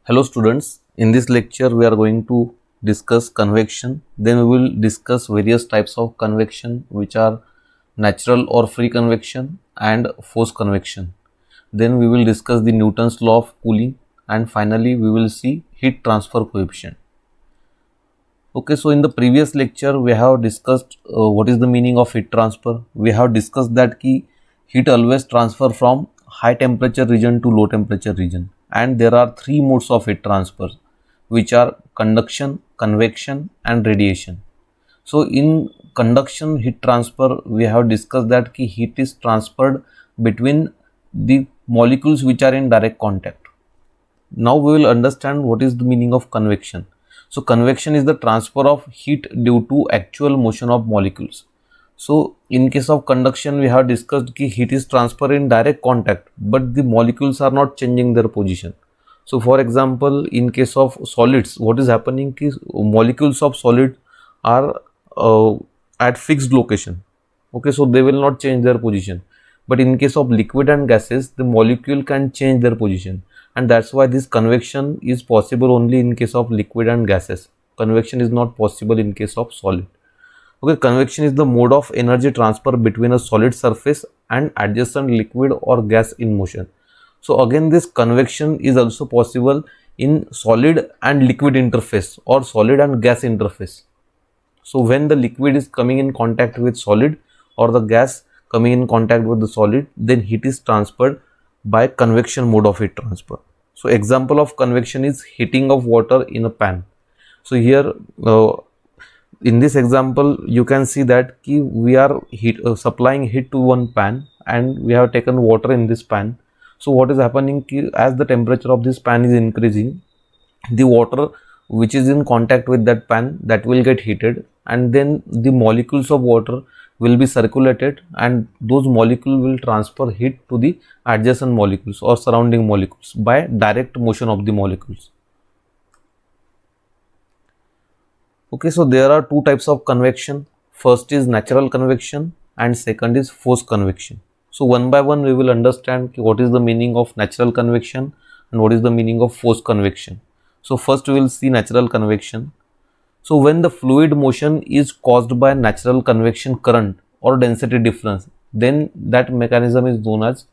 Hello students, in this lecture we are going to discuss convection. Then we will discuss various types of convection which are natural or free convection and forced convection. Then we will discuss the Newton's law of cooling, and finally we will see heat transfer coefficient. Okay, so in the previous lecture we have discussed what is the meaning of heat transfer. We have discussed that heat always transfer from high temperature region to low temperature region, and there are three modes of heat transfer which are conduction, convection and radiation. So in conduction heat transfer we have discussed that heat is transferred between the molecules which are in direct contact. Now we will understand what is the meaning of convection. So convection is the transfer of heat due to actual motion of molecules. So in case of conduction we have discussed that heat is transferred in direct contact, but the molecules are not changing their position. So for example, in case of solids, what is happening is molecules of solid are at fixed location. Okay, so they will not change their position. But in case of liquid and gases, the molecule can change their position, and that's why this convection is possible only in case of liquid and gases. Convection is not possible in case of solid. Okay, convection is the mode of energy transfer between a solid surface and adjacent liquid or gas in motion. So again, this convection is also possible in solid and liquid interface or solid and gas interface. So when the liquid is coming in contact with solid or the gas coming in contact with the solid, then heat is transferred by convection mode of heat transfer. So example of convection is heating of water in a pan. So here in this example you can see that we are supplying heat to one pan and we have taken water in this pan. So what is happening, as the temperature of this pan is increasing, the water which is in contact with that pan, that will get heated, and then the molecules of water will be circulated, and those molecules will transfer heat to the adjacent molecules or surrounding molecules by direct motion of the molecules. Okay, so there are two types of convection. First is natural convection and second is forced convection. So one by one we will understand what is the meaning of natural convection and what is the meaning of forced convection. So first we will see natural convection. So when the fluid motion is caused by natural convection current or density difference, then that mechanism is known as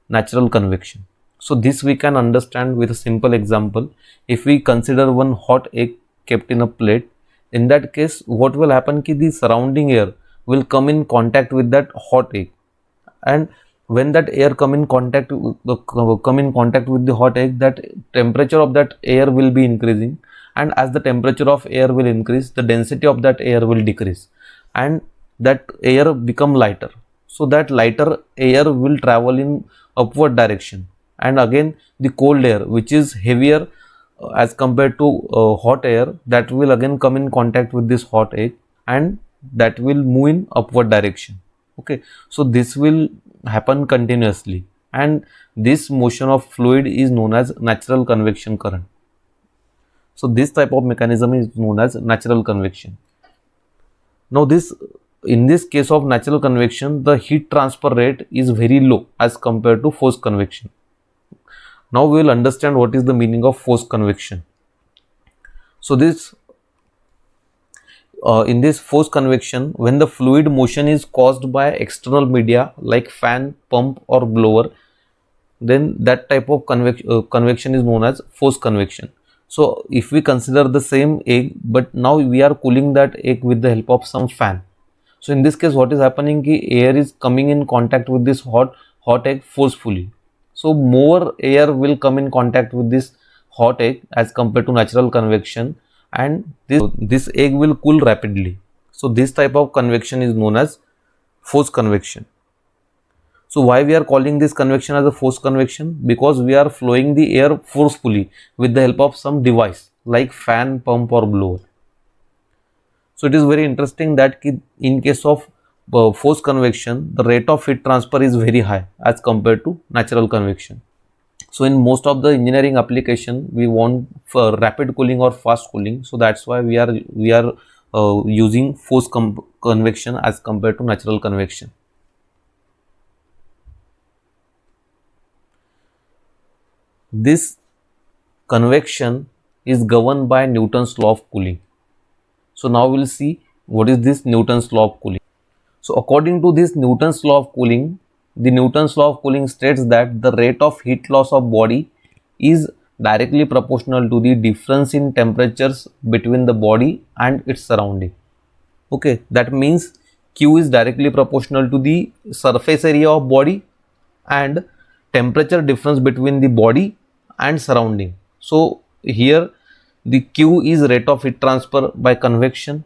natural convection. So this we can understand with a simple example. If we consider one hot egg kept in a plate, in that case what will happen, the surrounding air will come in contact with that hot egg, and when that air come in contact with the hot egg, that temperature of that air will be increasing, and as the temperature of air will increase, the density of that air will decrease and that air become lighter. So that lighter air will travel in upward direction, and again the cold air which is heavier as compared to hot air, that will again come in contact with this hot egg and that will move in upward direction. Okay, so this will happen continuously, and this motion of fluid is known as natural convection current. So this type of mechanism is known as natural convection. Now in this case of natural convection, the heat transfer rate is very low as compared to forced convection. Now we will understand what is the meaning of forced convection. So in this forced convection, when the fluid motion is caused by external media like fan, pump or blower, then that type of convection is known as forced convection. So if we consider the same egg, but now we are cooling that egg with the help of some fan. So in this case what is happening, air is coming in contact with this hot egg forcefully. So more air will come in contact with this hot egg as compared to natural convection, and this egg will cool rapidly. So this type of convection is known as forced convection. So why we are calling this convection as a forced convection? Because we are flowing the air forcefully with the help of some device like fan, pump or blower. So it is very interesting that in case of forced convection, the rate of heat transfer is very high as compared to natural convection. So in most of the engineering application, we want for rapid cooling or fast cooling. So that's why we are using forced convection as compared to natural convection. This convection is governed by Newton's law of cooling. So now we'll see what is this Newton's law of cooling. So according to this Newton's law of cooling, the Newton's law of cooling states that the rate of heat loss of body is directly proportional to the difference in temperatures between the body and its surrounding. Okay, that means Q is directly proportional to the surface area of body and temperature difference between the body and surrounding. So here the Q is rate of heat transfer by convection,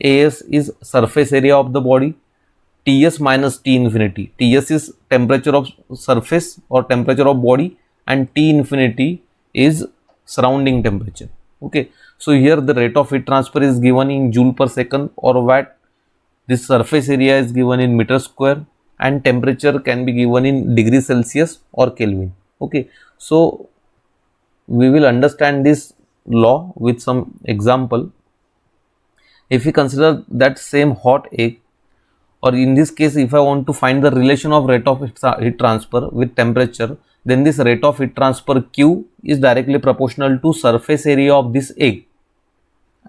AS is surface area of the body, Ts minus T infinity. Ts is temperature of surface or temperature of body and T infinity is surrounding temperature. Okay, so here the rate of heat transfer is given in joule per second or watt. This surface area is given in meter square and temperature can be given in degree Celsius or Kelvin. Okay, so we will understand this law with some example. If we consider that same hot egg, or in this case if I want to find the relation of rate of heat transfer with temperature, then this rate of heat transfer Q is directly proportional to surface area of this egg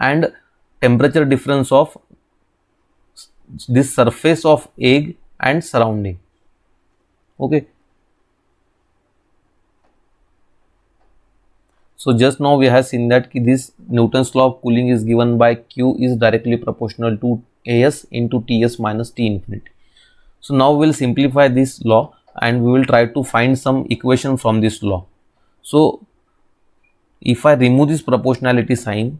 and temperature difference of this surface of egg and surrounding. Okay, so just now we have seen that this Newton's law of cooling is given by Q is directly proportional to AS into Ts minus T infinity. So now we will simplify this law and we will try to find some equation from this law. So if I remove this proportionality sign,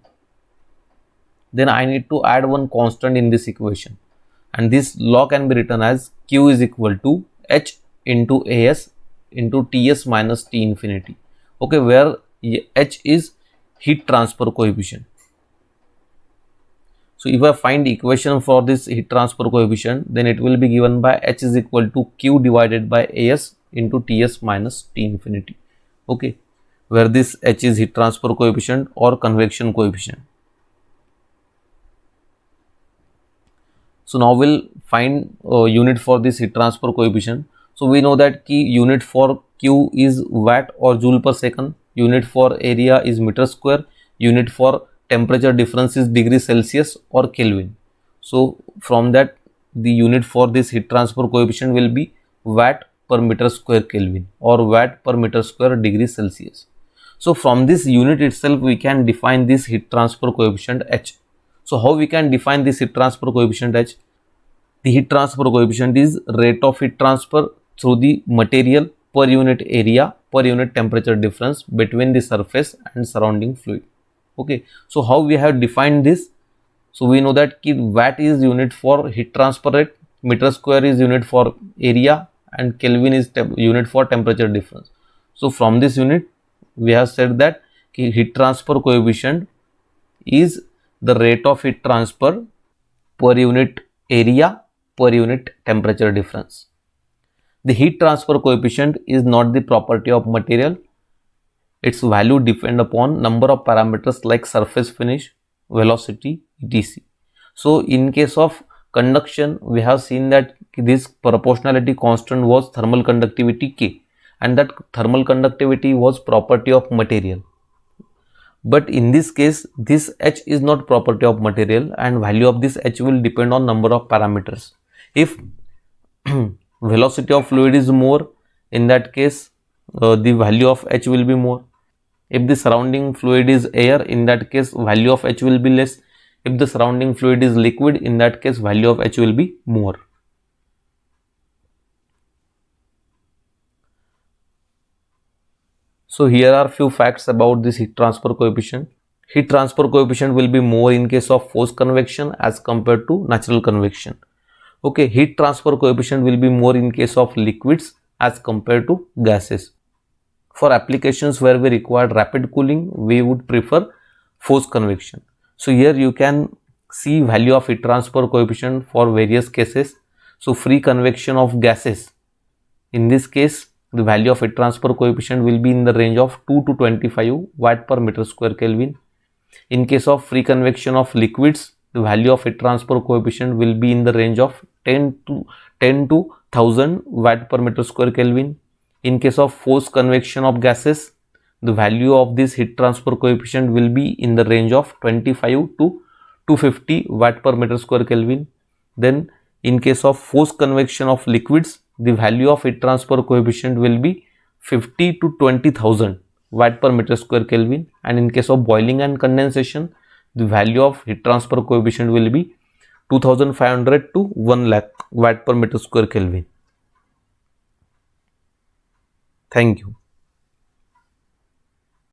then I need to add one constant in this equation, and this law can be written as Q is equal to H into AS into Ts minus T infinity. Okay, where H is heat transfer coefficient. So if I find equation for this heat transfer coefficient, then it will be given by H is equal to Q divided by AS into Ts minus T infinity. Okay, where this H is heat transfer coefficient or convection coefficient. So now we'll find unit for this heat transfer coefficient. So we know that key unit for Q is watt or joule per second, unit for area is meter square, unit for temperature difference is degree Celsius or Kelvin. So from that the unit for this heat transfer coefficient will be watt per meter square Kelvin or watt per meter square degree Celsius. So from this unit itself we can define this heat transfer coefficient H. So how we can define this heat transfer coefficient H? The heat transfer coefficient is rate of heat transfer through the material per unit area per unit temperature difference between the surface and surrounding fluid. Okay, so how we have defined this? So we know that watt is unit for heat transfer rate, meter square is unit for area and Kelvin is unit for temperature difference. So from this unit we have said that heat transfer coefficient is the rate of heat transfer per unit area per unit temperature difference. The heat transfer coefficient is not the property of material. Its value depends upon number of parameters like surface finish, velocity, etc. So in case of conduction, we have seen that this proportionality constant was thermal conductivity K, and that thermal conductivity was property of material. But in this case, this H is not property of material and value of this H will depend on number of parameters. If velocity of fluid is more, in that case the value of H will be more. If the surrounding fluid is air, in that case value of H will be less. If the surrounding fluid is liquid, in that case value of H will be more. So here are few facts about this heat transfer coefficient. Heat transfer coefficient will be more in case of forced convection as compared to natural convection. Okay, heat transfer coefficient will be more in case of liquids as compared to gases. For applications where we require rapid cooling, we would prefer forced convection. So here you can see value of heat transfer coefficient for various cases. So free convection of gases, in this case the value of heat transfer coefficient will be in the range of 2 to 25 watt per meter square Kelvin. In case of free convection of liquids, the value of heat transfer coefficient will be in the range of 10 to 1000 watt per meter square Kelvin. In case of forced convection of gases, the value of this heat transfer coefficient will be in the range of 25 to 250 watt per meter square Kelvin. Then in case of forced convection of liquids, the value of heat transfer coefficient will be 50 to 20,000 watt per meter square Kelvin, and in case of boiling and condensation, the value of heat transfer coefficient will be 2500 to 1 lakh watt per meter square Kelvin. Thank you.